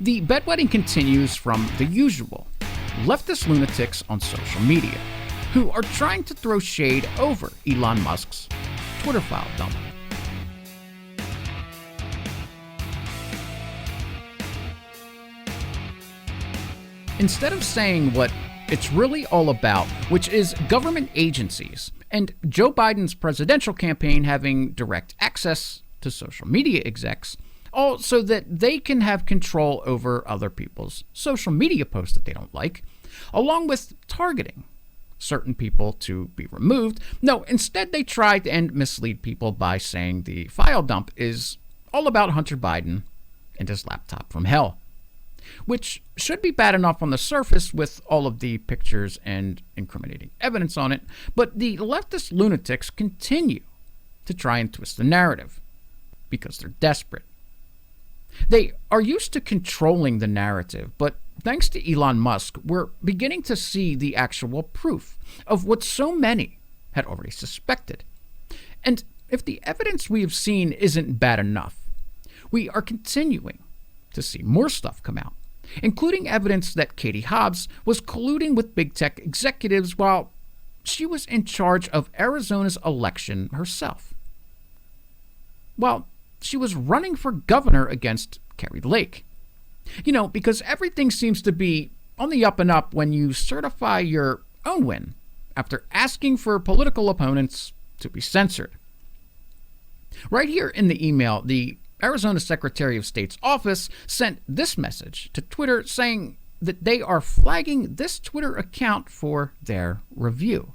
The bedwetting continues from the usual leftist lunatics on social media who are trying to throw shade over Elon Musk's Twitter file dump. Instead of saying what it's really all about, which is government agencies and Joe Biden's presidential campaign having direct access to social media execs, all so that they can have control over other people's social media posts that they don't like, along with targeting certain people to be removed. No, instead they tried and mislead people by saying the file dump is all about Hunter Biden and his laptop from hell, which should be bad enough on the surface with all of the pictures and incriminating evidence on it, but the leftist lunatics continue to try and twist the narrative because they're desperate. They are used to controlling the narrative, but thanks to Elon Musk, we're beginning to see the actual proof of what so many had already suspected. And if the evidence we have seen isn't bad enough, we are continuing to see more stuff come out, including evidence that Katie Hobbs was colluding with big tech executives while she was in charge of Arizona's election herself, while she was running for governor against Kari Lake. You know, because everything seems to be on the up and up when you certify your own win after asking for political opponents to be censored. Right here in the email, the Arizona Secretary of State's office sent this message to Twitter saying that they are flagging this Twitter account for their review.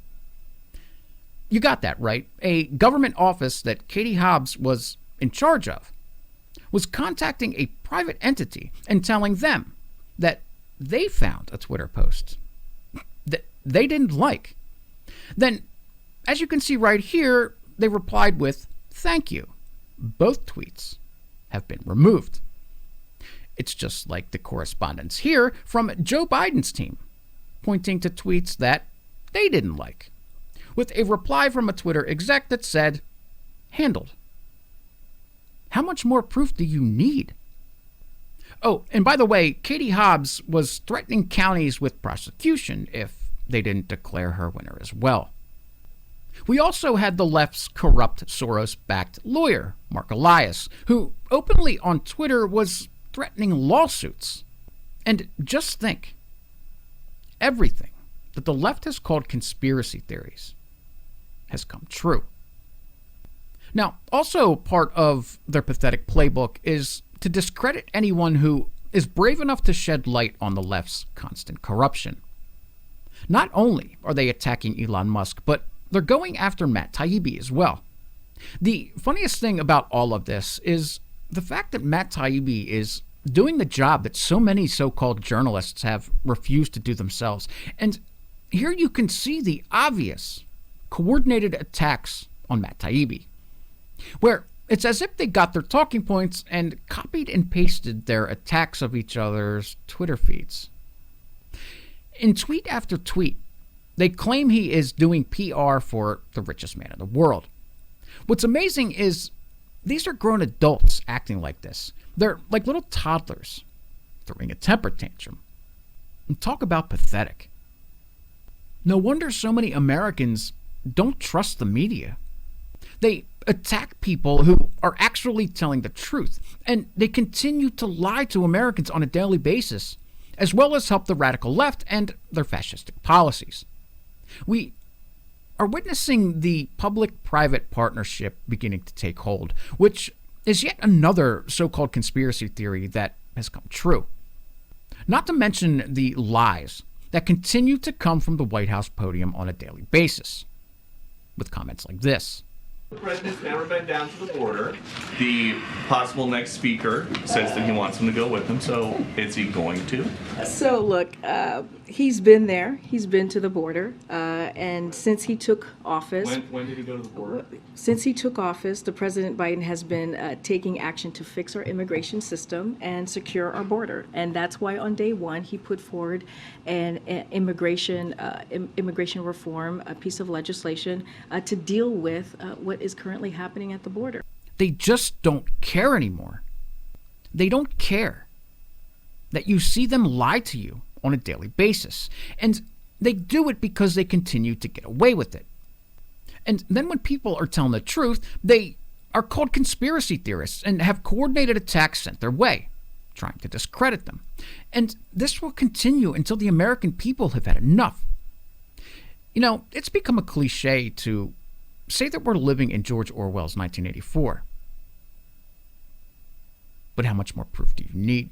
You got that right. A government office that Katie Hobbs was in charge of was contacting a private entity and telling them that they found a Twitter post that they didn't like. Then, as you can see right here, they replied with, "Thank you. Both tweets have been removed." It's just like the correspondence here from Joe Biden's team, pointing to tweets that they didn't like, with a reply from a Twitter exec that said, "Handled." How much more proof do you need? Oh, and by the way, Katie Hobbs was threatening counties with prosecution if they didn't declare her winner as well. We also had the left's corrupt Soros-backed lawyer, Mark Elias, who openly on Twitter was threatening lawsuits. And just think, everything that the left has called conspiracy theories has come true. Now, also part of their pathetic playbook is to discredit anyone who is brave enough to shed light on the left's constant corruption. Not only are they attacking Elon Musk, but they're going after Matt Taibbi as well. The funniest thing about all of this is the fact that Matt Taibbi is doing the job that so many so-called journalists have refused to do themselves. And here you can see the obvious coordinated attacks on Matt Taibbi, where it's as if they got their talking points and copied and pasted their attacks of each other's Twitter feeds. In tweet after tweet, they claim he is doing PR for the richest man in the world. What's amazing is these are grown adults acting like this. They're like little toddlers throwing a temper tantrum. And talk about pathetic. No wonder so many Americans don't trust the media. They attack people who are actually telling the truth, and they continue to lie to Americans on a daily basis, as well as help the radical left and their fascistic policies. We are witnessing the public-private partnership beginning to take hold, which is yet another so-called conspiracy theory that has come true. Not to mention the lies that continue to come from the White House podium on a daily basis, with comments like this. The president's never been down to the border. The possible next speaker says that he wants him to go with him, so is he going to? So look, he's been there. He's been to the border, and since he took office. When did he go to the border? Since he took office, the President Biden has been taking action to fix our immigration system and secure our border, and that's why on day one he put forward an immigration reform, a piece of legislation to deal with what is currently happening at the border. They just don't care anymore. They don't care. that you see them lie to you on a daily basis. And they do it because they continue to get away with it. And then when people are telling the truth, they are called conspiracy theorists and have coordinated attacks sent their way, trying to discredit them. And this will continue until the American people have had enough. You know, it's become a cliche to say that we're living in George Orwell's 1984. But how much more proof do you need?